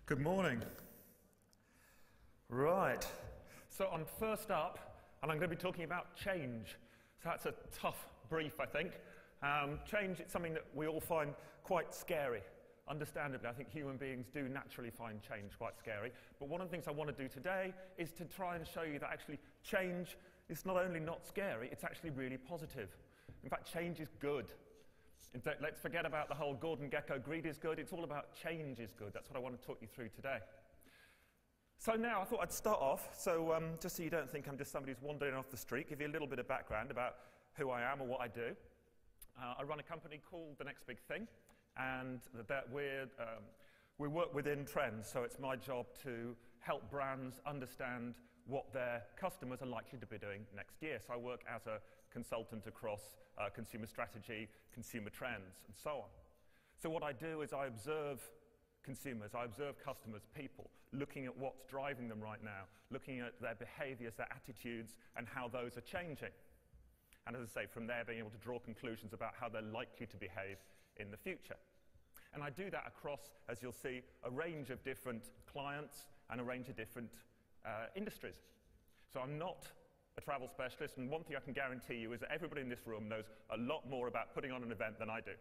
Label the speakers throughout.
Speaker 1: Good morning. Right, so I'm first up, and I'm going to be talking about change. So that's a tough brief, I think. Change is something that we all find quite scary. Understandably, I think human beings do naturally find change quite scary. But one of the things I want to do today is to try and show you that actually change is not only not scary, it's actually really positive. In fact, change is good. In fact, let's forget about the whole Gordon Gekko, greed is good. It's all about change is good. That's what I want to talk you through today. So now I thought I'd start off, just so you don't think I'm just somebody who's wandering off the street, give you a little bit of background about who I am or what I do. I run a company called The Next Big Thing, and that we work within trends, so it's my job to help brands understand what their customers are likely to be doing next year. So I work as a consultant across consumer strategy, consumer trends, and so on. So what I do is I observe consumers, I observe customers, people, looking at what's driving them right now, looking at their behaviors, their attitudes, and how those are changing. And as I say, from there being able to draw conclusions about how they're likely to behave in the future. And I do that across, as you'll see, a range of different clients and a range of different industries. So I'm not a travel specialist, and one thing I can guarantee you is that everybody in this room knows a lot more about putting on an event than I do.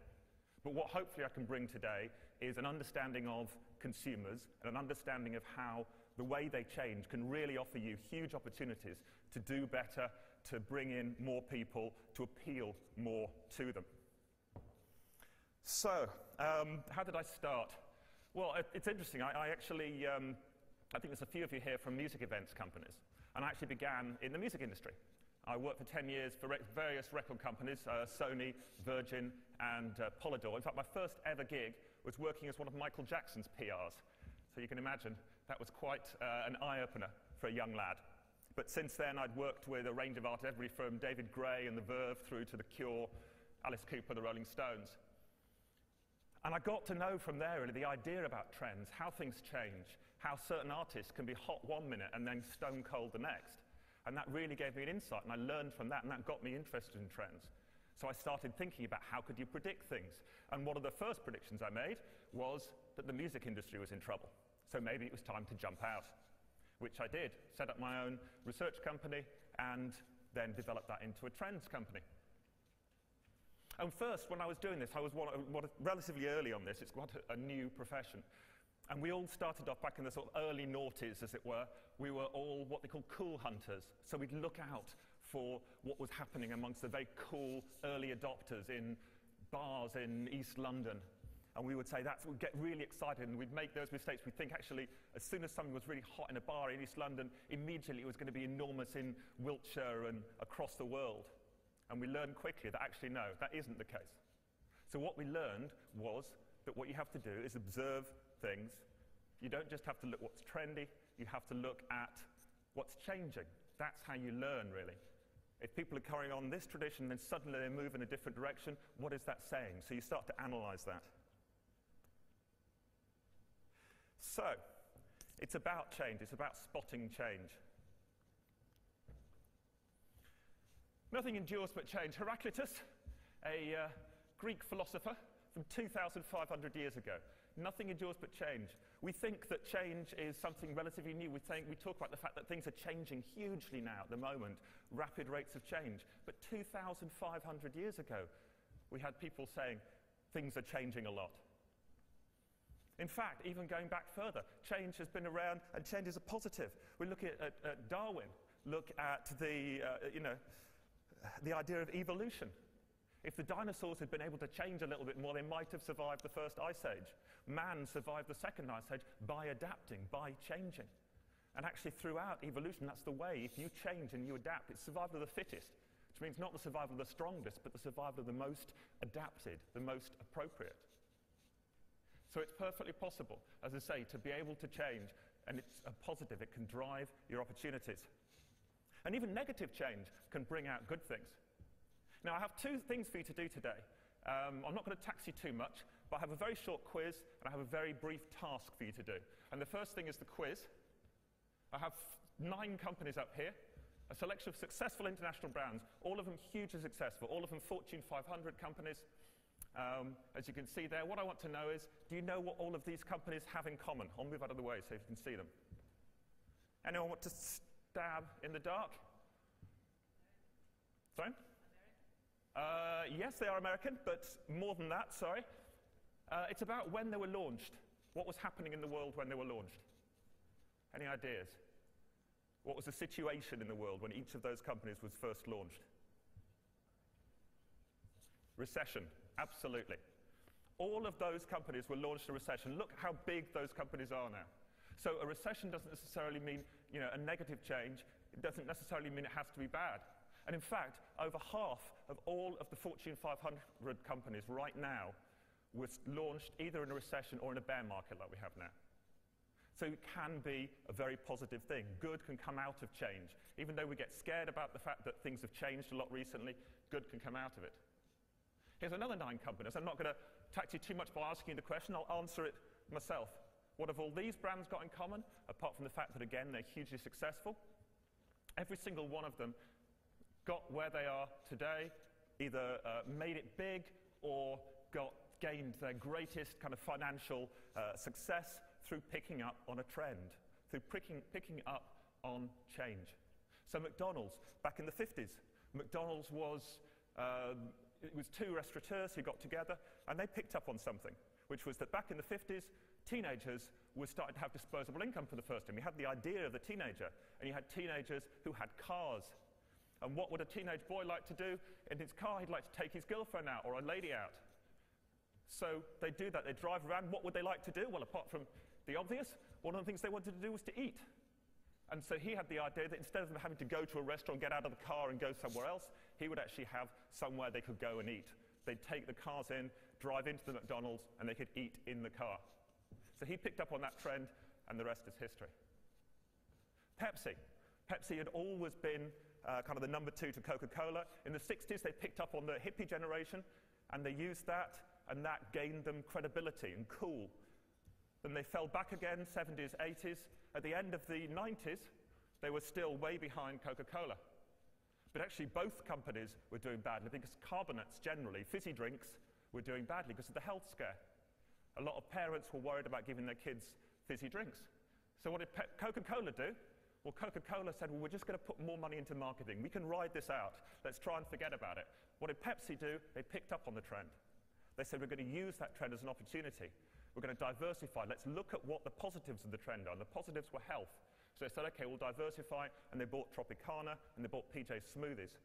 Speaker 1: But what hopefully I can bring today is an understanding of consumers and an understanding of how the way they change can really offer you huge opportunities to do better, to bring in more people, to appeal more to them. So, how did I start? Well, it's interesting. I actually, I think there's a few of you here from music events companies, and I actually began in the music industry. I worked for 10 years for various record companies, Sony, Virgin, and Polydor. In fact, my first ever gig was working as one of Michael Jackson's PRs. So you can imagine that was quite an eye-opener for a young lad. But since then, I'd worked with a range of artists, everybody from David Gray and The Verve through to The Cure, Alice Cooper, The Rolling Stones. And I got to know from there really the idea about trends, how things change, how certain artists can be hot one minute and then stone cold the next. And that really gave me an insight, and I learned from that, and that got me interested in trends. So I started thinking about how could you predict things. And one of the first predictions I made was that the music industry was in trouble. So maybe it was time to jump out, which I did. Set up my own research company and then developed that into a trends company. And first, when I was doing this, I was relatively early on this. It's quite a new profession. And we all started off back in the sort of early noughties, as it were. We were all what they call cool hunters. So we'd look out for what was happening amongst the very cool early adopters in bars in East London. And we would say we'd get really excited, and we'd make those mistakes. We'd think, actually, as soon as something was really hot in a bar in East London, immediately it was going to be enormous in Wiltshire and across the world. And we learned quickly that actually, no, that isn't the case. So what we learned was that what you have to do is observe things. You don't just have to look what's trendy, you have to look at what's changing. That's how you learn, really. If people are carrying on this tradition, then suddenly they move in a different direction, what is that saying? So you start to analyze that. So, it's about change, it's about spotting change. Nothing endures but change. Heraclitus, a Greek philosopher from 2,500 years ago. Nothing endures but change. We think that change is something relatively new. We talk about the fact that things are changing hugely now at the moment, rapid rates of change. But 2,500 years ago, we had people saying things are changing a lot. In fact, even going back further, change has been around, and change is a positive. We look at Darwin, look at the idea of evolution. If the dinosaurs had been able to change a little bit more, they might have survived the first ice age. Man survived the second ice age by adapting, by changing. And actually, throughout evolution, that's the way. If you change and you adapt, it's survival of the fittest, which means not the survival of the strongest, but the survival of the most adapted, the most appropriate. So it's perfectly possible, as I say, to be able to change, and it's a positive. It can drive your opportunities. And even negative change can bring out good things. Now, I have two things for you to do today. I'm not going to tax you too much, but I have a very short quiz, and I have a very brief task for you to do. And the first thing is the quiz. I have 9 companies up here, a selection of successful international brands, all of them hugely successful, all of them Fortune 500 companies. As you can see there, what I want to know is, do you know what all of these companies have in common? I'll move out of the way so you can see them. Anyone want to stab in the dark? Sorry? Yes, they are American, but more than that, sorry. It's about when they were launched. What was happening in the world when they were launched? Any ideas? What was the situation in the world when each of those companies was first launched? Recession, absolutely. All of those companies were launched in a recession. Look how big those companies are now. So a recession doesn't necessarily mean, a negative change. It doesn't necessarily mean it has to be bad. And in fact, over half of all of the Fortune 500 companies right now was launched either in a recession or in a bear market like we have now. So it can be a very positive thing. Good can come out of change. Even though we get scared about the fact that things have changed a lot recently, good can come out of it. Here's another 9 companies. I'm not going to tax you too much by asking you the question. I'll answer it myself. What have all these brands got in common, apart from the fact that, again, they're hugely successful? Every single one of them got where they are today, either made it big or gained their greatest kind of financial success through picking up on a trend, through picking up on change. So McDonald's, back in the 50s, McDonald's was, it was 2 restaurateurs who got together, and they picked up on something, which was that back in the 50s, teenagers were starting to have disposable income for the first time. You had the idea of the teenager, and you had teenagers who had cars. And what would a teenage boy like to do? In his car, he'd like to take his girlfriend out or a lady out. So they do that. They drive around. What would they like to do? Well, apart from the obvious, one of the things they wanted to do was to eat. And so he had the idea that instead of them having to go to a restaurant, get out of the car and go somewhere else, he would actually have somewhere they could go and eat. They'd take the cars in, drive into the McDonald's, and they could eat in the car. So he picked up on that trend, and the rest is history. Pepsi. Pepsi had always been kind of the number 2 to Coca-Cola. In the 60s, they picked up on the hippie generation, and they used that, and that gained them credibility and cool. Then they fell back again, 70s, 80s. At the end of the 90s, they were still way behind Coca-Cola. But actually, both companies were doing badly because carbonates generally, fizzy drinks, were doing badly because of the health scare. A lot of parents were worried about giving their kids fizzy drinks. So what did Coca-Cola do? Well, Coca-Cola said, well, we're just going to put more money into marketing. We can ride this out. Let's try and forget about it. What did Pepsi do? They picked up on the trend. They said, we're going to use that trend as an opportunity. We're going to diversify. Let's look at what the positives of the trend are. And the positives were health. So they said, OK, we'll diversify. And they bought Tropicana, and they bought PJ Smoothies.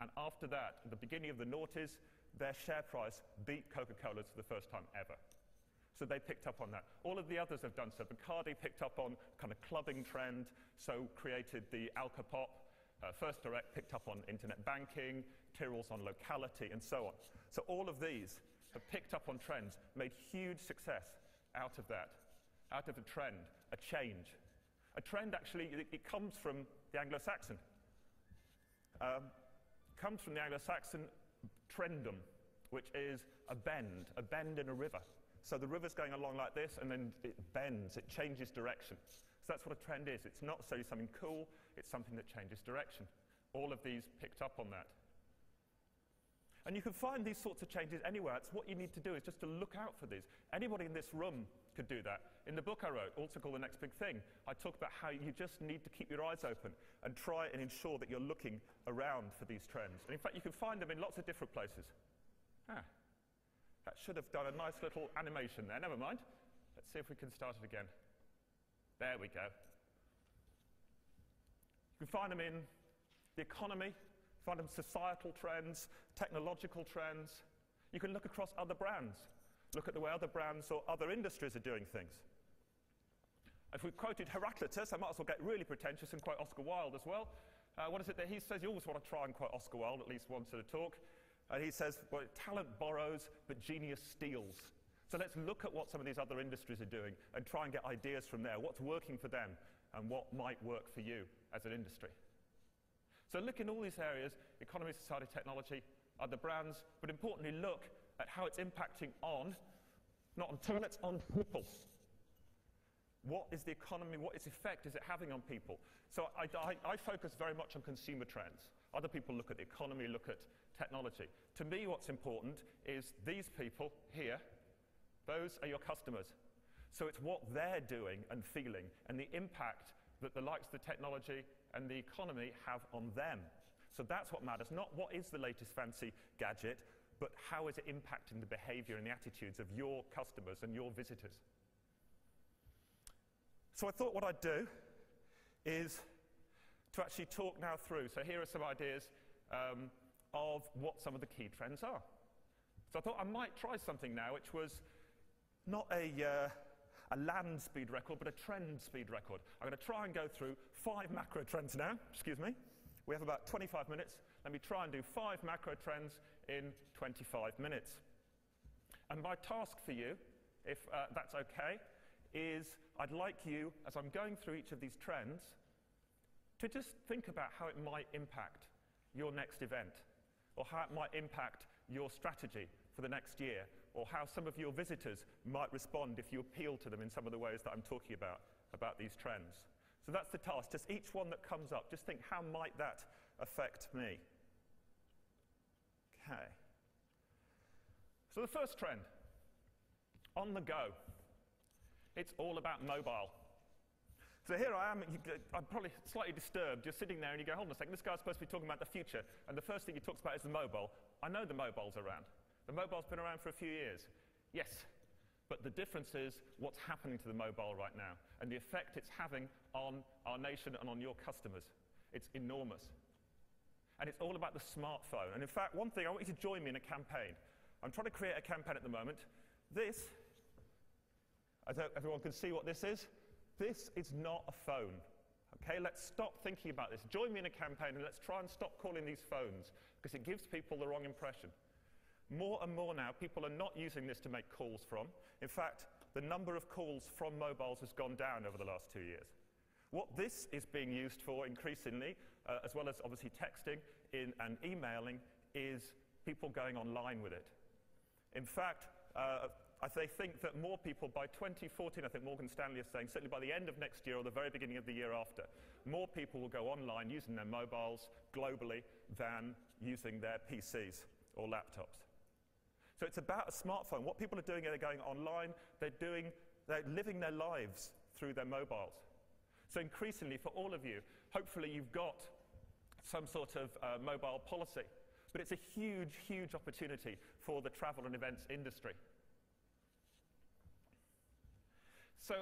Speaker 1: And after that, at the beginning of the noughties, their share price beat Coca-Cola's for the first time ever. So they picked up on that. All of the others have done so. Bacardi picked up on kind of clubbing trend, so created the Alcopop. First Direct picked up on internet banking, Tyrrell's on locality, and so on. So all of these have picked up on trends, made huge success out of that, out of a trend, a change. A trend, actually, it comes from the Anglo-Saxon. Comes from the Anglo-Saxon trendum, which is a bend in a river. So the river's going along like this, and then it bends, it changes direction. So that's what a trend is. It's not necessarily something cool, it's something that changes direction. All of these picked up on that. And you can find these sorts of changes anywhere. It's what you need to do is just to look out for these. Anybody in this room could do that. In the book I wrote, also called The Next Big Thing, I talk about how you just need to keep your eyes open and try and ensure that you're looking around for these trends. And in fact, you can find them in lots of different places. That should have done a nice little animation there. Never mind. Let's see if we can start it again. There we go. You can find them in the economy, find them societal trends, technological trends. You can look across other brands. Look at the way other brands or other industries are doing things. If we've quoted Heraclitus, I might as well get really pretentious and quote Oscar Wilde as well. What is it that he says? You always want to try and quote Oscar Wilde at least once at a talk. And he says, well, talent borrows, but genius steals. So let's look at what some of these other industries are doing and try and get ideas from there. What's working for them and what might work for you as an industry. So look in all these areas, economy, society, technology, other brands, but importantly look at how it's impacting on, not on talents, on people. What is the economy, what its effect is it having on people? So I focus very much on consumer trends. Other people look at the economy, look at technology. To me, what's important is these people here, those are your customers. So it's what they're doing and feeling and the impact that the likes of the technology and the economy have on them. So that's what matters, not what is the latest fancy gadget, but how is it impacting the behavior and the attitudes of your customers and your visitors. So I thought what I'd do is to actually talk now through. So here are some ideas of what some of the key trends are. So I thought I might try something now, which was not a land speed record, but a trend speed record. I'm going to try and go through 5 macro trends now. Excuse me. We have about 25 minutes. Let me try and do 5 macro trends in 25 minutes. And my task for you, if that's okay, is I'd like you, as I'm going through each of these trends, to just think about how it might impact your next event, or how it might impact your strategy for the next year, or how some of your visitors might respond if you appeal to them in some of the ways that I'm talking about these trends. So that's the task. Just each one that comes up, just think, how might that affect me? Okay. So the first trend, on the go. It's all about mobile. So here I am, I'm probably slightly disturbed. You're sitting there and you go, hold on a second, this guy's supposed to be talking about the future, and the first thing he talks about is the mobile. I know the mobile's around. The mobile's been around for a few years. Yes, but the difference is what's happening to the mobile right now, and the effect it's having on our nation and on your customers. It's enormous. And it's all about the smartphone. And in fact, one thing, I want you to join me in a campaign. I'm trying to create a campaign at the moment. This, I hope everyone can see what this is. This is not a phone. Okay, let's stop thinking about this. Join me in a campaign and let's try and stop calling these phones, because it gives people the wrong impression. More and more now, people are not using this to make calls from. In fact, the number of calls from mobiles has gone down over the last 2 years. What this is being used for increasingly, as well as obviously texting and emailing, is people going online with it. In fact, they think that more people by 2014, I think Morgan Stanley is saying, certainly by the end of next year or the very beginning of the year after, more people will go online using their mobiles globally than using their PCs or laptops. So it's about a smartphone. What people are doing, they're going online, they're living their lives through their mobiles. So increasingly, for all of you, hopefully you've got some sort of mobile policy. But it's a huge, huge opportunity for the travel and events industry. So,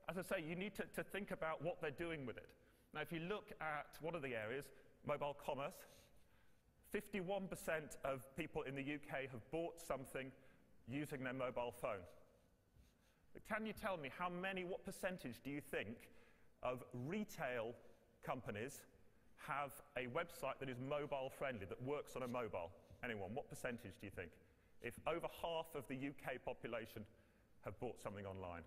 Speaker 1: as I say, you need to think about what they're doing with it. Now, if you look at what are the areas, mobile commerce, 51% of people in the UK have bought something using their mobile phone. But can you tell me what percentage do you think of retail companies have a website that is mobile friendly, that works on a mobile? Anyone? What percentage do you think? If over half of the UK population have bought something online?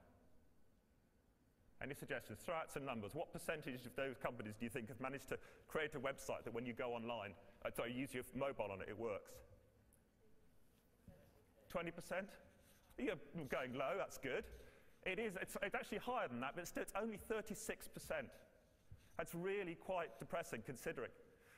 Speaker 1: Any suggestions? Throw out some numbers. What percentage of those companies do you think have managed to create a website that when you go online, use your mobile on it, it works? 20%? You're going low, that's good. It's actually higher than that, but it's only 36%. That's really quite depressing considering.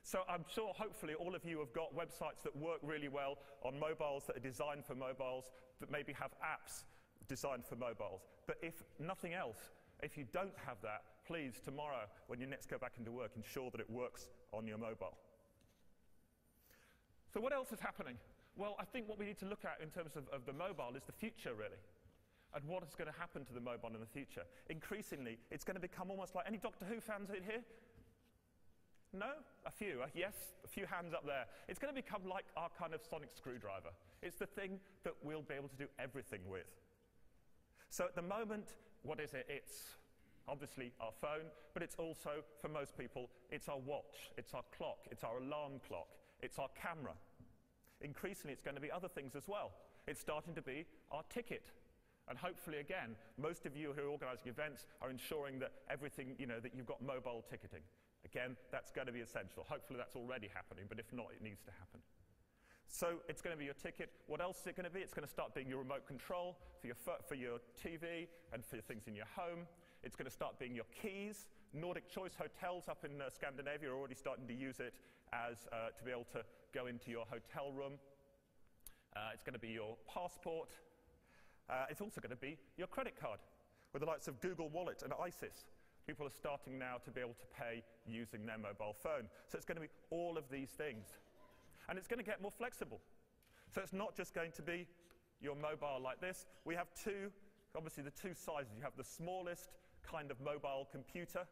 Speaker 1: So I'm sure hopefully all of you have got websites that work really well on mobiles, that are designed for mobiles, that maybe have apps designed for mobiles. But if nothing else, if you don't have that, please, tomorrow, when you next go back into work, ensure that it works on your mobile. So what else is happening? Well, I think what we need to look at in terms of the mobile is the future, really, and what is going to happen to the mobile in the future. Increasingly, it's going to become almost like, any Doctor Who fans in here? No? A few. Yes, a few hands up there. It's going to become like our kind of sonic screwdriver. It's the thing that we'll be able to do everything with. So at the moment, what is it? It's obviously our phone, but it's also, for most people, it's our watch, it's our clock, it's our alarm clock, it's our camera. Increasingly, it's going to be other things as well. It's starting to be our ticket. And hopefully, again, most of you who are organising events are ensuring that everything, that you've got mobile ticketing. Again, that's going to be essential. Hopefully, that's already happening, but if not, it needs to happen. So it's going to be your ticket. What else is it going to be? It's going to start being your remote control for your TV and for things in your home. It's going to start being your keys Nordic Choice hotels up in Scandinavia are already starting to use it as to be able to go into your hotel room. It's going to be your passport. It's also going to be your credit card with the likes of Google Wallet and ISIS. People are starting now to be able to pay using their mobile phone. So it's going to be all of these things. And it's going to get more flexible. So it's not just going to be your mobile like this. We have obviously the two sizes. You have the smallest kind of mobile computer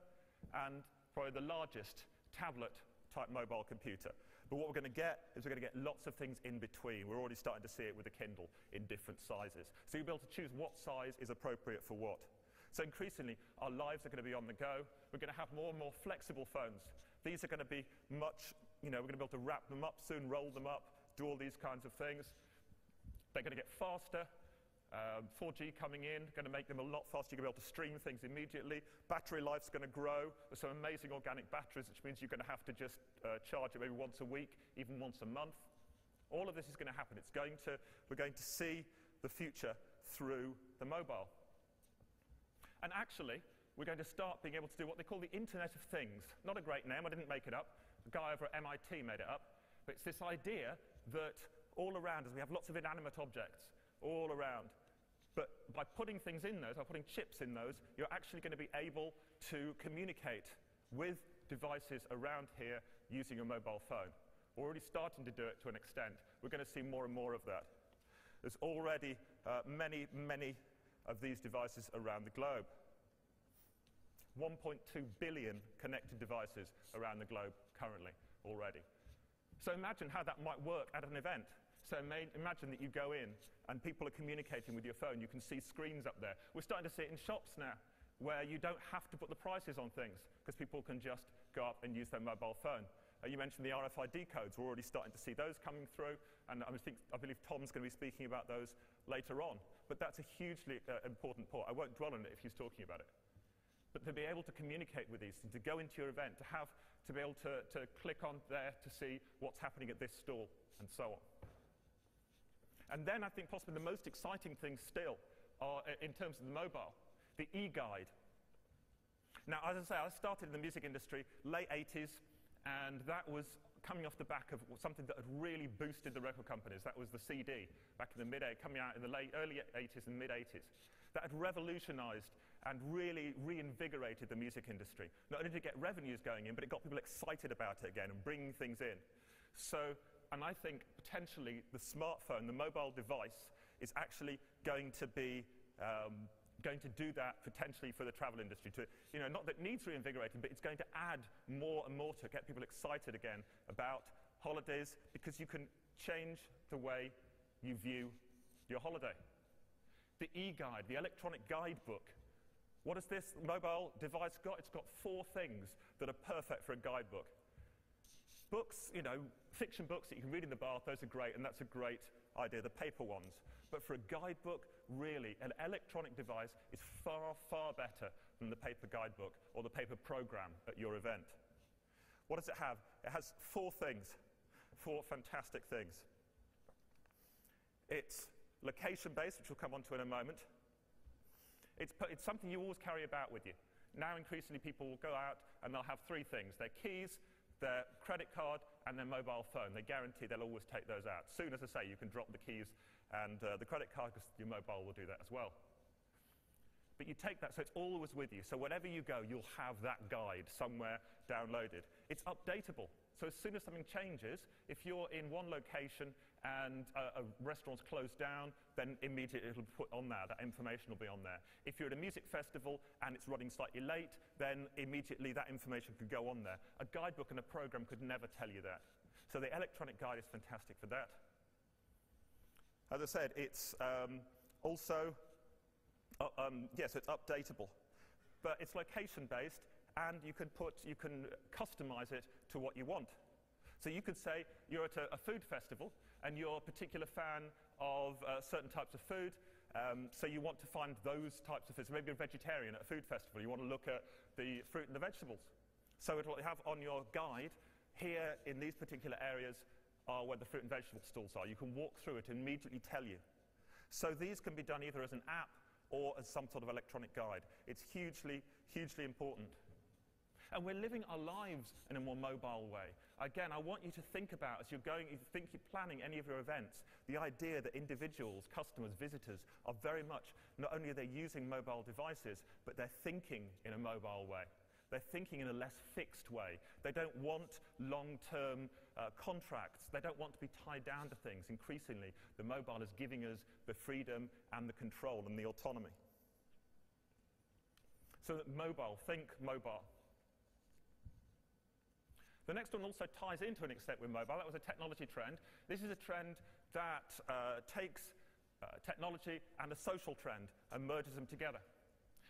Speaker 1: and probably the largest tablet-type mobile computer. But what we're going to get is we're going to get lots of things in between. We're already starting to see it with the Kindle in different sizes. So you'll be able to choose what size is appropriate for what. So increasingly, our lives are going to be on the go. We're going to have more and more flexible phones. These are going to be much, we're going to be able to wrap them up soon, roll them up, do all these kinds of things. They're going to get faster. 4G coming in, going to make them a lot faster. You're going to be able to stream things immediately. Battery life's going to grow. There's some amazing organic batteries, which means you're going to have to just charge it maybe once a week, even once a month. All of this is going to happen. We're going to see the future through the mobile. And actually, we're going to start being able to do what they call the Internet of Things. Not a great name, I didn't make it up. A guy over at MIT made it up. But it's this idea that all around us, we have lots of inanimate objects all around. But by putting things in those, by putting chips in those, you're actually going to be able to communicate with devices around here using your mobile phone. We're already starting to do it to an extent. We're going to see more and more of that. There's already many, many of these devices around the globe. 1.2 billion connected devices around the globe currently already. So imagine how that might work at an event. So imagine that you go in and people are communicating with your phone. You can see screens up there. We're starting to see it in shops now, where you don't have to put the prices on things because people can just go up and use their mobile phone. You mentioned the RFID codes. We're already starting to see those coming through, and I believe Tom's going to be speaking about those later on. But that's a hugely important point. I won't dwell on it if he's talking about it. But to be able to communicate with these, to go into your event, to be able to click on there to see what's happening at this stall, and so on. And then I think possibly the most exciting things still are, in terms of the mobile, the e-guide. Now, as I say, I started in the music industry late 80s, and that was coming off the back of something that had really boosted the record companies. That was the CD, back in the coming out in the early 80s and mid-80s. That had revolutionized and really reinvigorated the music industry. Not only did it get revenues going in, but it got people excited about it again and bringing things in. And I think potentially the smartphone, the mobile device, is actually going to be going to do that potentially for the travel industry. Not that it needs reinvigorating, but it's going to add more and more to it, get people excited again about holidays, because you can change the way you view your holiday. The e-guide, the electronic guidebook. What has this mobile device got? It's got 4 things that are perfect for a guidebook. Books, fiction books that you can read in the bath, those are great, and that's a great idea, the paper ones. But for a guidebook, really, an electronic device is far, far better than the paper guidebook or the paper program at your event. What does it have? It has 4 things, 4 fantastic things. It's location-based, which we'll come on to in a moment. It's something you always carry about with you. Now, increasingly, people will go out and they'll have 3 things: their keys, their credit card, and their mobile phone. They guarantee they'll always take those out. Soon, as I say, you can drop the keys and the credit card, because your mobile will do that as well. But you take that, so it's always with you. So wherever you go, you'll have that guide somewhere downloaded. It's updatable. So as soon as something changes, if you're in one location and a restaurant's closed down, then immediately it'll put on there. That information will be on there. If you're at a music festival and it's running slightly late, then immediately that information could go on there. A guidebook and a program could never tell you that. So the electronic guide is fantastic for that. As I said, it's also, yes, it's updatable. But it's location-based, and you can customize it to what you want. So you could say you're at a food festival, and you're a particular fan of certain types of food, so you want to find those types of foods. Maybe you're a vegetarian at a food festival. You want to look at the fruit and the vegetables. So it'll have on your guide, here in these particular areas are where the fruit and vegetable stalls are. You can walk through it and immediately tell you. So these can be done either as an app or as some sort of electronic guide. It's hugely, hugely important. And we're living our lives in a more mobile way. Again, I want you to think about, as you're planning any of your events, the idea that individuals, customers, visitors are very much, not only are they using mobile devices, but they're thinking in a mobile way. They're thinking in a less fixed way. They don't want long-term contracts. They don't want to be tied down to things. Increasingly, the mobile is giving us the freedom and the control and the autonomy. So that mobile, think mobile. The next one also ties in to an extent with mobile. That was a technology trend. This is a trend that takes technology and a social trend and merges them together.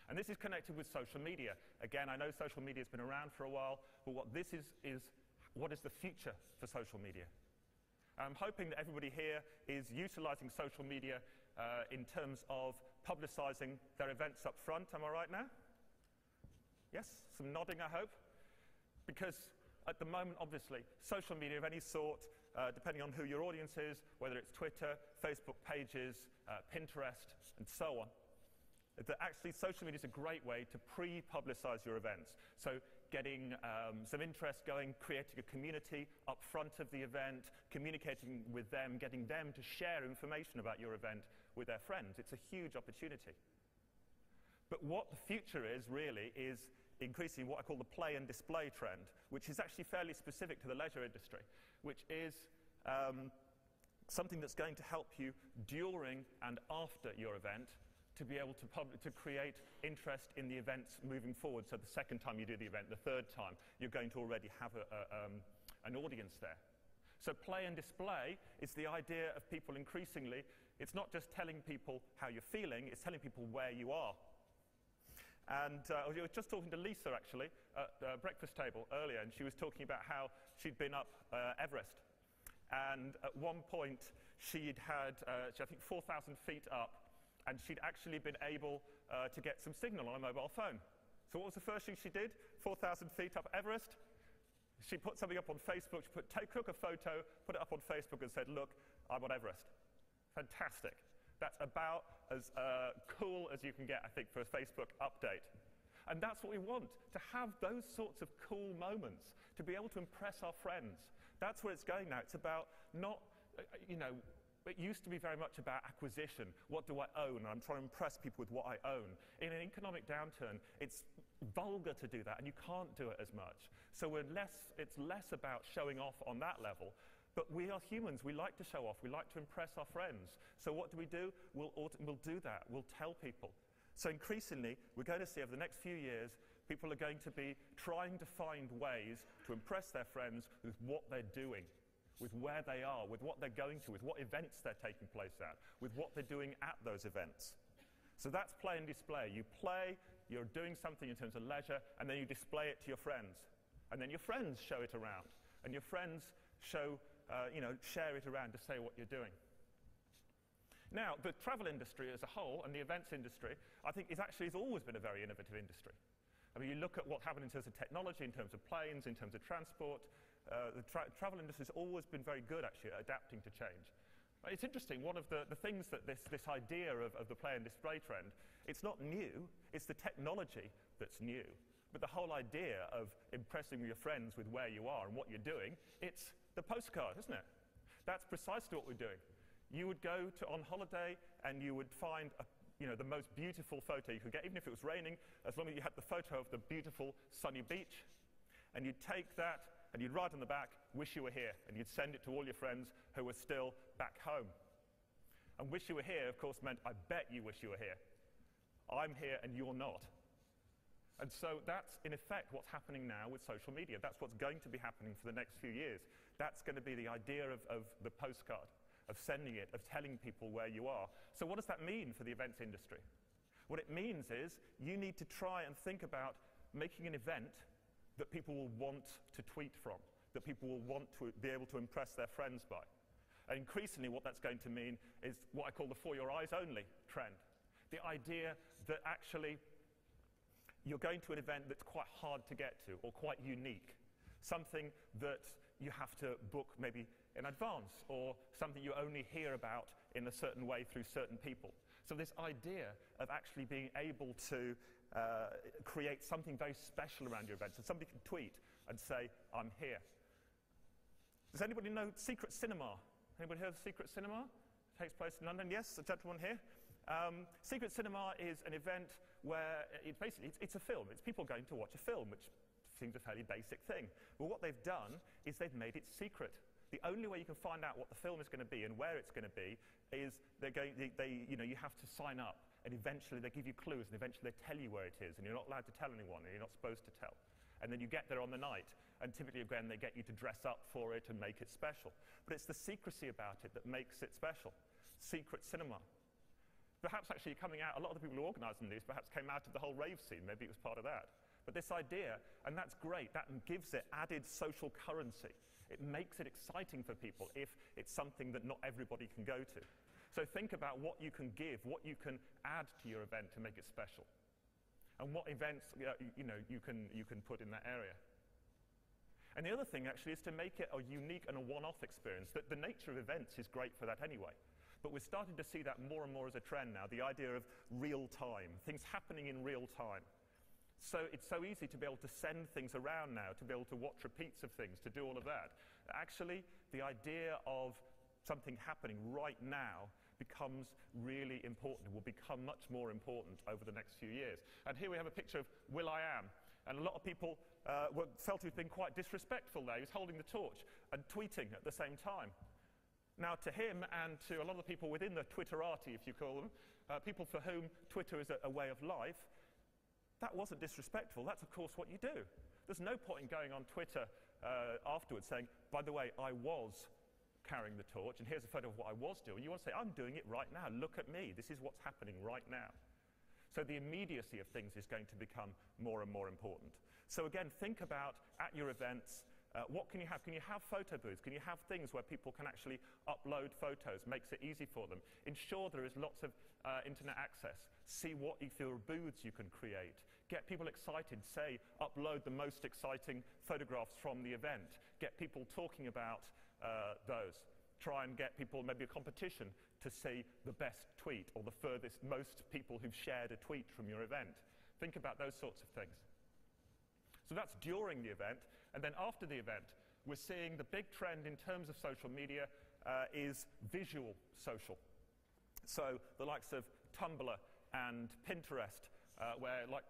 Speaker 1: And this is connected with social media. Again, I know social media has been around for a while, but what this is what is the future for social media? I'm hoping that everybody here is utilizing social media in terms of publicizing their events up front. Am I right now? Yes? Some nodding, I hope. Because at the moment, obviously, social media of any sort, depending on who your audience is, whether it's Twitter, Facebook pages, Pinterest, and so on, that actually social media is a great way to pre-publicize your events. So getting some interest going, creating a community up front of the event, communicating with them, getting them to share information about your event with their friends. It's a huge opportunity. But what the future is, really, is increasingly what I call the play and display trend, which is actually fairly specific to the leisure industry, which is something that's going to help you during and after your event to be able to create interest in the events moving forward. So the second time you do the event, the third time, you're going to already have an audience there. So play and display is the idea of people increasingly, it's not just telling people how you're feeling, it's telling people where you are. And I was just talking to Lisa, actually, at the breakfast table earlier, and she was talking about how she'd been up Everest. And at one point, she'd had, I think, 4,000 feet up, and she'd actually been able to get some signal on a mobile phone. So what was the first thing she did? 4,000 feet up Everest. She put something up on Facebook. She took a photo, put it up on Facebook, and said, "Look, I'm on Everest." Fantastic. That's about as cool as you can get, I think, for a Facebook update. And that's what we want, to have those sorts of cool moments, to be able to impress our friends. That's where it's going now. It's about not, it used to be very much about acquisition. What do I own? And I'm trying to impress people with what I own. In an economic downturn, it's vulgar to do that, and you can't do it as much. So it's less about showing off on that level. But we are humans. We like to show off. We like to impress our friends. So what do? We'll do that. We'll tell people. So increasingly, we're going to see over the next few years, people are going to be trying to find ways to impress their friends with what they're doing, with where they are, with what they're going to, with what events they're taking place at, with what they're doing at those events. So that's play and display. You play, you're doing something in terms of leisure, and then you display it to your friends. And then your friends show it around. And your friends share it around to say what you're doing. Now, the travel industry as a whole, and the events industry, I think has always been a very innovative industry. I mean, you look at what happened in terms of technology, in terms of planes, in terms of transport. The travel industry has always been very good, actually, at adapting to change. It's interesting, one of the things that this idea of the play and display trend, it's not new, it's the technology that's new. But the whole idea of impressing your friends with where you are and what you're doing, it's the postcard, isn't it? That's precisely what we're doing. You would go on holiday and you would find the most beautiful photo you could get, even if it was raining, as long as you had the photo of the beautiful sunny beach. And you'd take that and you'd write on the back, "Wish you were here," and you'd send it to all your friends who were still back home. And "wish you were here," of course, meant, "I bet you wish you were here. I'm here and you're not." And so that's, in effect, what's happening now with social media. That's what's going to be happening for the next few years. That's going to be the idea of the postcard, of sending it, of telling people where you are. So what does that mean for the events industry? What it means is you need to try and think about making an event that people will want to tweet from, that people will want to be able to impress their friends by. And increasingly what that's going to mean is what I call the for your eyes only trend. The idea that actually you're going to an event that's quite hard to get to or quite unique, something that you have to book maybe in advance or something you only hear about in a certain way through certain people. So this idea of actually being able to create something very special around your event. So somebody can tweet and say, I'm here. Does anybody know Secret Cinema? Anybody heard of Secret Cinema? It takes place in London. Yes, a gentleman here. Secret Cinema is an event where it's a film. It's people going to watch a film, which seems a fairly basic thing. But what they've done is they've made it secret. The only way you can find out what the film is going to be and where it's going to be is you have to sign up, and eventually they give you clues, and eventually they tell you where it is, and you're not allowed to tell anyone, and you're not supposed to tell. And then you get there on the night, and typically, again, they get you to dress up for it and make it special. But it's the secrecy about it that makes it special. Secret cinema. Perhaps actually coming out, a lot of the people who organising these perhaps came out of the whole rave scene. Maybe it was part of that. But this idea, and that's great, that gives it added social currency. It makes it exciting for people if it's something that not everybody can go to. So think about what you can give, what you can add to your event to make it special, and what events you can put in that area. And the other thing actually is to make it a unique and a one-off experience. That the nature of events is great for that anyway. But we're starting to see that more and more as a trend now, the idea of real time, things happening in real time. So it's so easy to be able to send things around now, to be able to watch repeats of things, to do all of that. Actually, the idea of something happening right now becomes really important. It will become much more important over the next few years. And here we have a picture of Higham. And a lot of people felt he'd been quite disrespectful there. He was holding the torch and tweeting at the same time. Now, to him and to a lot of the people within the Twitterati, if you call them, people for whom Twitter is a way of life, that wasn't disrespectful. That's, of course, what you do. There's no point in going on Twitter afterwards saying, by the way, I was carrying the torch, and here's a photo of what I was doing. You want to say, I'm doing it right now. Look at me. This is what's happening right now. So the immediacy of things is going to become more and more important. So again, think about, at your events, what can you have? Can you have photo booths? Can you have things where people can actually upload photos? Makes it easy for them. Ensure there is lots of internet access. See what booths you can create. Get people excited. Say, upload the most exciting photographs from the event. Get people talking about those. Try and get people, maybe a competition, to see the best tweet or the furthest, most people who've shared a tweet from your event. Think about those sorts of things. So that's during the event. And then after the event, we're seeing the big trend in terms of social media is visual social. So the likes of Tumblr and Pinterest,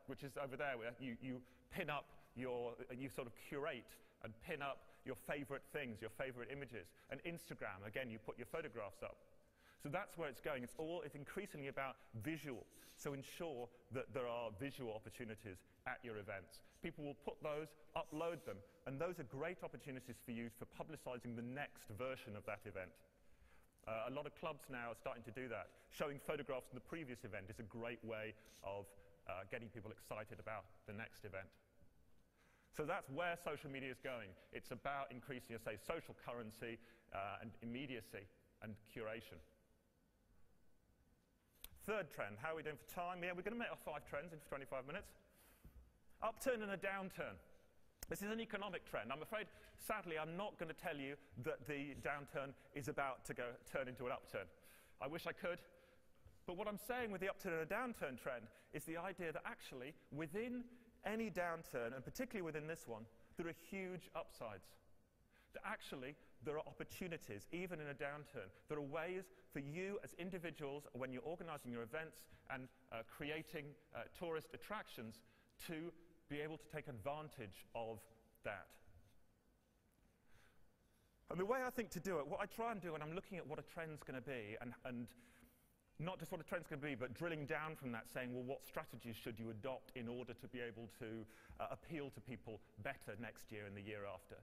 Speaker 1: which is over there, where you pin up you sort of curate and pin up your favorite things, your favorite images. And Instagram, again, you put your photographs up. So that's where it's going. It's increasingly about visual. So ensure that there are visual opportunities at your events. People will put those, upload them, and those are great opportunities for you for publicizing the next version of that event. A lot of clubs now are starting to do that. Showing photographs from the previous event is a great way of getting people excited about the next event. So that's where social media is going. It's about increasing, social currency and immediacy and curation. Third trend, how are we doing for time? Yeah, we're going to make our 5 trends in 25 minutes. Upturn and a downturn. This is an economic trend. I'm afraid, sadly, I'm not going to tell you that the downturn is about to turn into an upturn. I wish I could. But what I'm saying with the upturn and a downturn trend is the idea that actually, within any downturn, and particularly within this one, there are huge upsides. That actually, there are opportunities, even in a downturn. There are ways for you as individuals, when you're organizing your events and creating tourist attractions, to be able to take advantage of that. And the way I think to do it, what I try and do when I'm looking at what a trend's going to be, and not just what a trend's going to be, but drilling down from that, saying, well, what strategies should you adopt in order to be able to appeal to people better next year and the year after?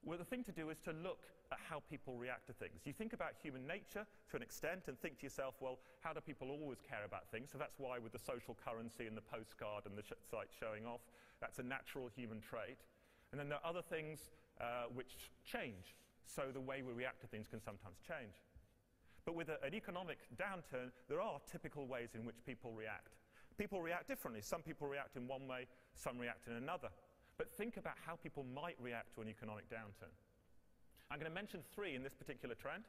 Speaker 1: Well, the thing to do is to look at how people react to things. You think about human nature to an extent and think to yourself, well, how do people always care about things? So that's why with the social currency and the postcard and the site showing off, that's a natural human trait. And then there are other things which change. So the way we react to things can sometimes change. But with an economic downturn, there are typical ways in which people react. People react differently. Some people react in one way, some react in another. But think about how people might react to an economic downturn. I'm going to mention 3 in this particular trend.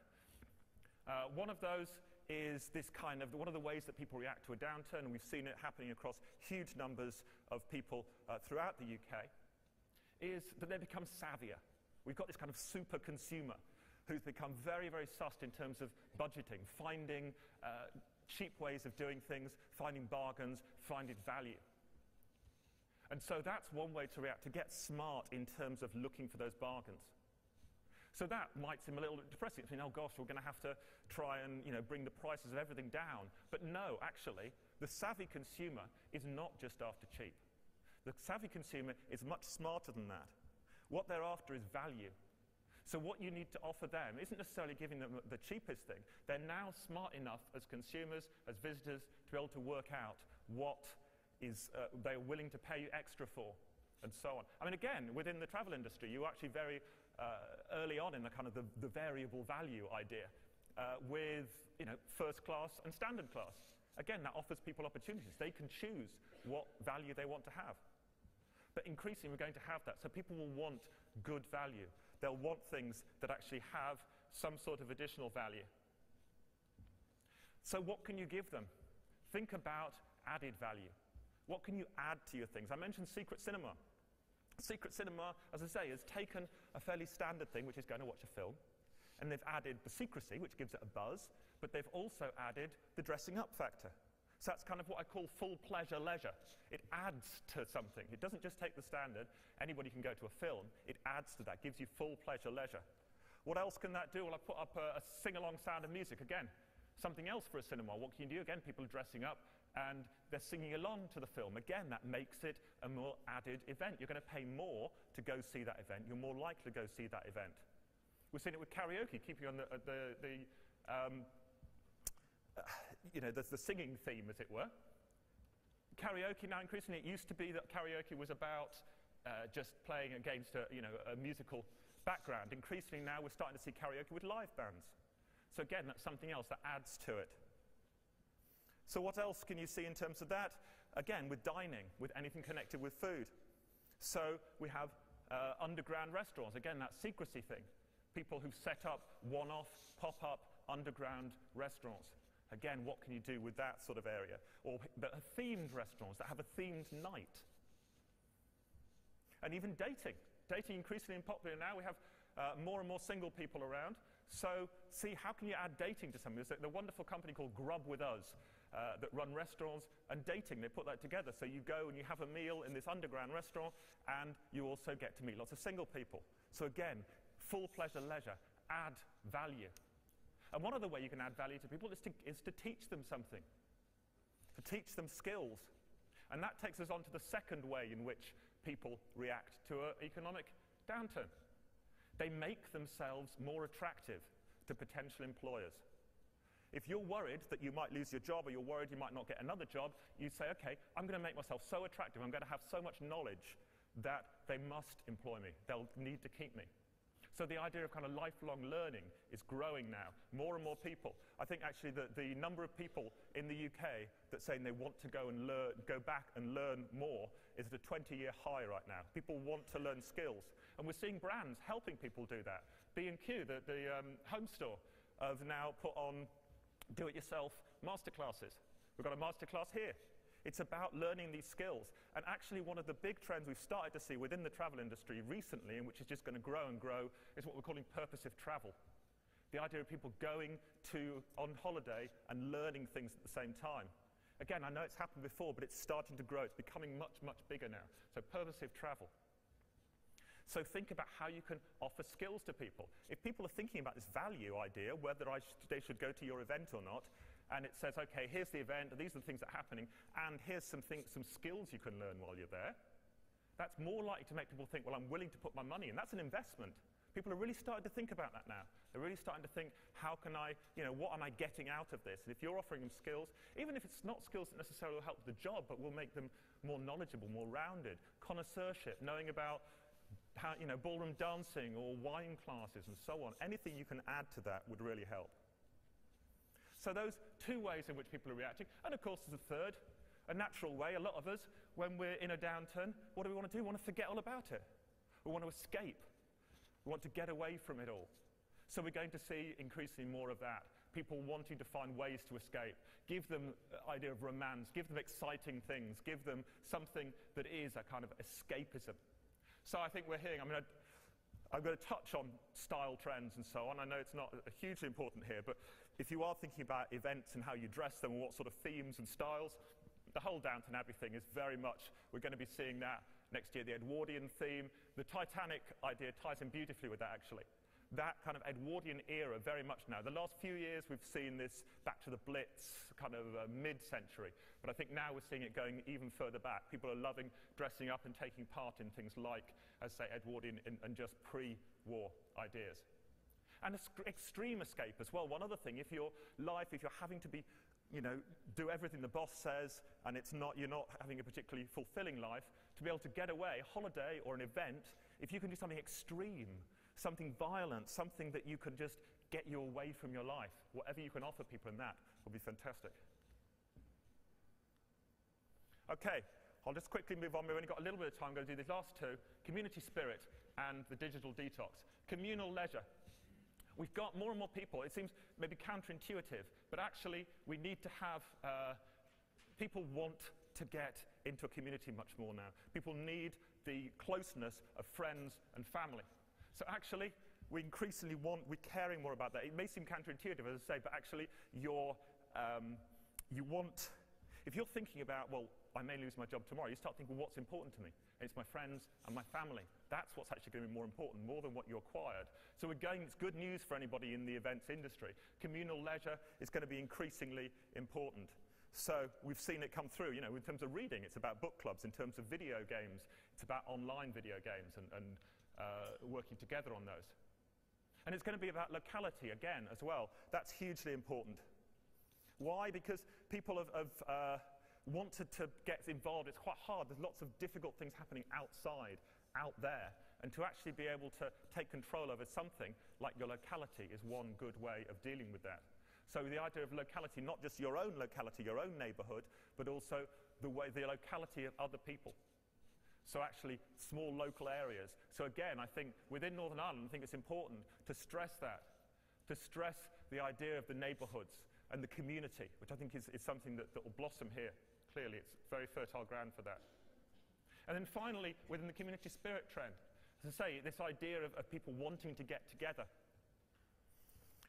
Speaker 1: One of those is this kind of, one of the ways that people react to a downturn, and we've seen it happening across huge numbers of people throughout the UK, is that they become savvier. We've got this kind of super consumer who's become very, very sussed in terms of budgeting, finding cheap ways of doing things, finding bargains, finding value. And so that's one way to react, to get smart in terms of looking for those bargains. So that might seem a little bit depressing. It's, oh gosh, we're going to have to try and bring the prices of everything down. But no, actually, the savvy consumer is not just after cheap. The savvy consumer is much smarter than that. What they're after is value. So what you need to offer them isn't necessarily giving them the cheapest thing. They're now smart enough as consumers, as visitors, to be able to work out what is they're willing to pay you extra for, and so on. I mean, again, within the travel industry, you actually very early on in the kind of the variable value idea with first class and standard class. Again, that offers people opportunities. They can choose what value they want to have. But increasingly, we're going to have that. So people will want good value. They'll want things that actually have some sort of additional value. So what can you give them? Think about added value. What can you add to your things? I mentioned Secret Cinema. Secret Cinema, as I say, has taken a fairly standard thing, which is going to watch a film, and they've added the secrecy, which gives it a buzz, but they've also added the dressing up factor. So that's kind of what I call full pleasure leisure. It adds to something. It doesn't just take the standard, anybody can go to a film, it adds to that, gives you full pleasure leisure. What else can that do? Well, I put up a sing-along sound of music. Again, something else for a cinema. What can you do? Again, people are dressing up and they're singing along to the film. Again, that makes it a more added event. You're going to pay more to go see that event. You're more likely to go see that event. We've seen it with karaoke, keeping on the singing theme, as it were. Karaoke now, increasingly, it used to be that karaoke was about just playing against a musical background. Increasingly now, we're starting to see karaoke with live bands. So again, that's something else that adds to it. So what else can you see in terms of that? Again, with dining, with anything connected with food. So we have underground restaurants. Again, that secrecy thing. People who've set up one-off, pop-up, underground restaurants. Again, what can you do with that sort of area? Or themed restaurants that have a themed night. And even dating. Dating increasingly popular now. We have more and more single people around. So see, how can you add dating to something? There's a wonderful company called Grub With Us that run restaurants and dating. They put that together. So you go and you have a meal in this underground restaurant, and you also get to meet lots of single people. So again, full pleasure leisure, add value. And one other way you can add value to people is to teach them something, to teach them skills. And that takes us on to the second way in which people react to an economic downturn. They make themselves more attractive to potential employers. If you're worried that you might lose your job, or you're worried you might not get another job, you say, okay, I'm going to make myself so attractive, I'm going to have so much knowledge that they must employ me. They'll need to keep me. So the idea of kind of lifelong learning is growing now. More and more people. I think actually the number of people in the UK that saying they want to go back and learn more is at a 20-year high right now. People want to learn skills. And we're seeing brands helping people do that. B&Q, the home store, have now put on do-it-yourself masterclasses. We've got a masterclass here. It's about learning these skills. And actually one of the big trends we've started to see within the travel industry recently, and which is just going to grow and grow, is what we're calling purposive travel. The idea of people going on holiday and learning things at the same time. Again, I know it's happened before, but it's starting to grow. It's becoming much, much bigger now. So purposive travel. So think about how you can offer skills to people. If people are thinking about this value idea, whether they should go to your event or not, and it says, okay, here's the event, these are the things that are happening, and here's some skills you can learn while you're there, that's more likely to make people think, well, I'm willing to put my money in. That's an investment. People are really starting to think about that now. They're really starting to think, how can I, what am I getting out of this? And if you're offering them skills, even if it's not skills that necessarily will help the job, but will make them more knowledgeable, more rounded, connoisseurship, knowing about how, ballroom dancing or wine classes and so on, anything you can add to that would really help. So those two ways in which people are reacting. And of course, there's a third, a natural way. A lot of us, when we're in a downturn, what do we want to do? We want to forget all about it. We want to escape. We want to get away from it all. So we're going to see increasingly more of that. people wanting to find ways to escape. Give them the idea of romance, give them exciting things, give them something that is a kind of escapism. So I think we're hearing, I'm going to touch on style trends and so on. I know it's not hugely important here, but if you are thinking about events and how you dress them and what sort of themes and styles, the whole Downton Abbey thing is very much, we're going to be seeing that next year, the Edwardian theme. The Titanic idea ties in beautifully with that, actually. That kind of Edwardian era very much now. The last few years we've seen this back to the Blitz, kind of mid-century, but I think now we're seeing it going even further back. People are loving dressing up and taking part in things like, as say, Edwardian and just pre-war ideas. And extreme escape as well. One other thing, if you're having to be, do everything the boss says and you're not having a particularly fulfilling life, to be able to get away, a holiday or an event, if you can do something extreme, something violent, something that you can just get you away from your life. Whatever you can offer people in that will be fantastic. Okay, I'll just quickly move on. We've only got a little bit of time. I'm going to do these last two, community spirit and the digital detox. Communal leisure. We've got more and more people. It seems maybe counterintuitive, but actually we need to have, people want to get into a community much more now. People need the closeness of friends and family. So actually, we're caring more about that. It may seem counterintuitive, as I say, but actually if you're thinking about, well, I may lose my job tomorrow, you start thinking, what's important to me? And it's my friends and my family. That's what's actually going to be more important, more than what you acquired. So again, it's good news for anybody in the events industry. Communal leisure is going to be increasingly important. So we've seen it come through, in terms of reading, it's about book clubs. In terms of video games, it's about online video games and working together on those. And it's going to be about locality again as well. That's hugely important. Why? Because people have wanted to get involved. It's quite hard. There's lots of difficult things happening outside, out there. And to actually be able to take control over something like your locality is one good way of dealing with that. So the idea of locality, not just your own locality, your own neighborhood, but also the locality of other people. So actually, small local areas. So again, I think within Northern Ireland, I think it's important to stress that, to stress the idea of the neighbourhoods and the community, which I think is something that will blossom here. Clearly, it's very fertile ground for that. And then finally, within the community spirit trend, as I say, this idea of people wanting to get together.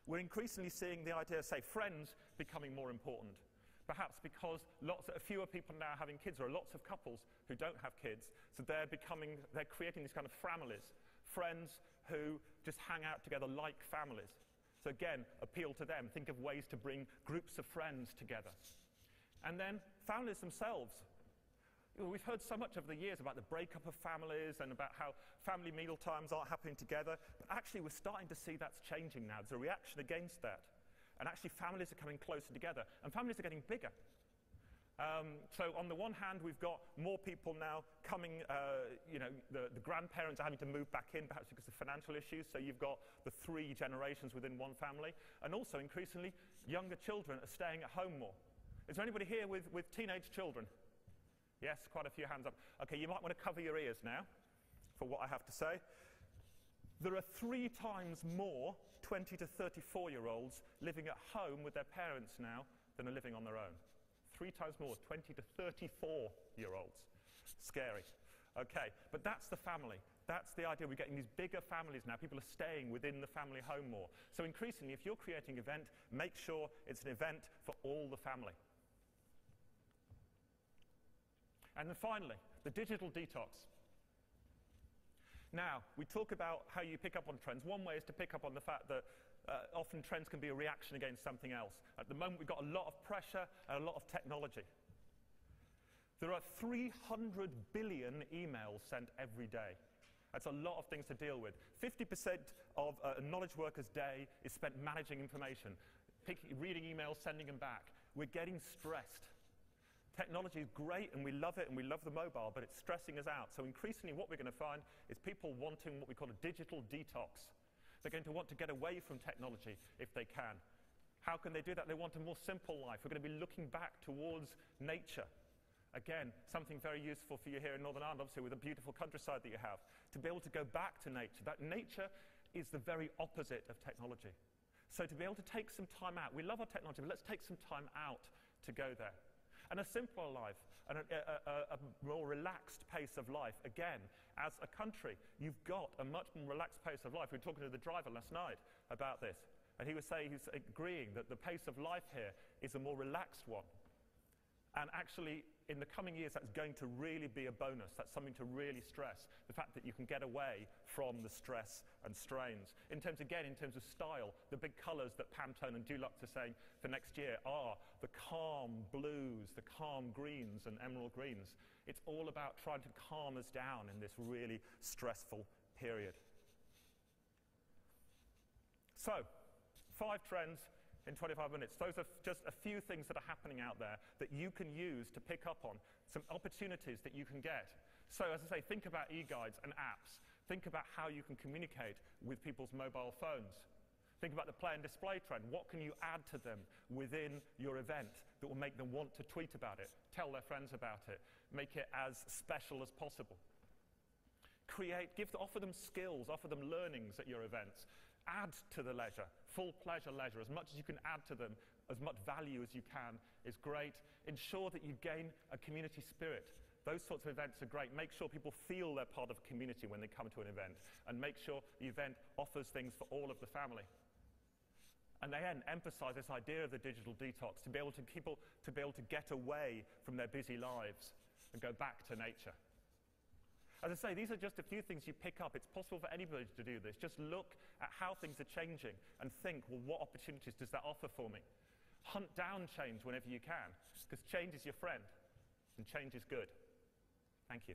Speaker 1: We're increasingly seeing the idea of, say, friends becoming more important. Perhaps because fewer people now having kids. There are lots of couples who don't have kids, so they're creating these kind of families, friends who just hang out together like families. So again, appeal to them. Think of ways to bring groups of friends together. And then families themselves. We've heard so much over the years about the breakup of families and about how family meal times aren't happening together, but actually we're starting to see that's changing now. There's a reaction against that. And actually families are coming closer together, and families are getting bigger. So on the one hand, we've got more people now coming, the grandparents are having to move back in, perhaps because of financial issues, so you've got the 3 generations within one family, and also increasingly, younger children are staying at home more. Is there anybody here with teenage children? Yes, quite a few hands up. Okay, you might want to cover your ears now for what I have to say. There are 3 times more 20 to 34-year-olds living at home with their parents now than are living on their own. 3 times more, 20 to 34-year-olds. Scary. Okay, but that's the family. That's the idea. We're getting these bigger families now. People are staying within the family home more. So increasingly, if you're creating an event, make sure it's an event for all the family. And then finally, the digital detox. Now, we talk about how you pick up on trends. One way is to pick up on the fact that often trends can be a reaction against something else. At the moment, we've got a lot of pressure and a lot of technology. There are 300 billion emails sent every day. That's a lot of things to deal with. 50% of a knowledge worker's day is spent managing information, reading emails, sending them back. We're getting stressed. Technology is great, and we love it, and we love the mobile, but it's stressing us out. So increasingly what we're going to find is people wanting what we call a digital detox. They're going to want to get away from technology if they can. How can they do that? They want a more simple life. We're going to be looking back towards nature. Again, something very useful for you here in Northern Ireland, obviously, with the beautiful countryside that you have, to be able to go back to nature. That nature is the very opposite of technology. So to be able to take some time out, we love our technology, but let's take some time out to go there. And a simpler life, and a more relaxed pace of life. Again, as a country, you've got a much more relaxed pace of life. We were talking to the driver last night about this, and he was agreeing that the pace of life here is a more relaxed one. And actually, in the coming years, that's going to really be a bonus. That's something to really stress, the fact that you can get away from the stress and strains. In terms of style, the big colors that Pantone and Dulux are saying for next year are the calm blues, the calm greens and emerald greens. It's all about trying to calm us down in this really stressful period. So, 5 trends in 25 minutes. Those are just a few things that are happening out there that you can use to pick up on, some opportunities that you can get. So as I say, think about e-guides and apps. Think about how you can communicate with people's mobile phones. Think about the play and display trend. What can you add to them within your event that will make them want to tweet about it, tell their friends about it, make it as special as possible? Offer them skills, offer them learnings at your events. Add to the leisure, full pleasure leisure. As much as you can add to them, as much value as you can is great. Ensure that you gain a community spirit. Those sorts of events are great. Make sure people feel they're part of a community when they come to an event, and make sure the event offers things for all of the family. And then emphasize this idea of the digital detox, to be able to get away from their busy lives and go back to nature. As I say, these are just a few things you pick up. It's possible for anybody to do this. Just look at how things are changing and think, well, what opportunities does that offer for me? Hunt down change whenever you can, because change is your friend, and change is good. Thank you.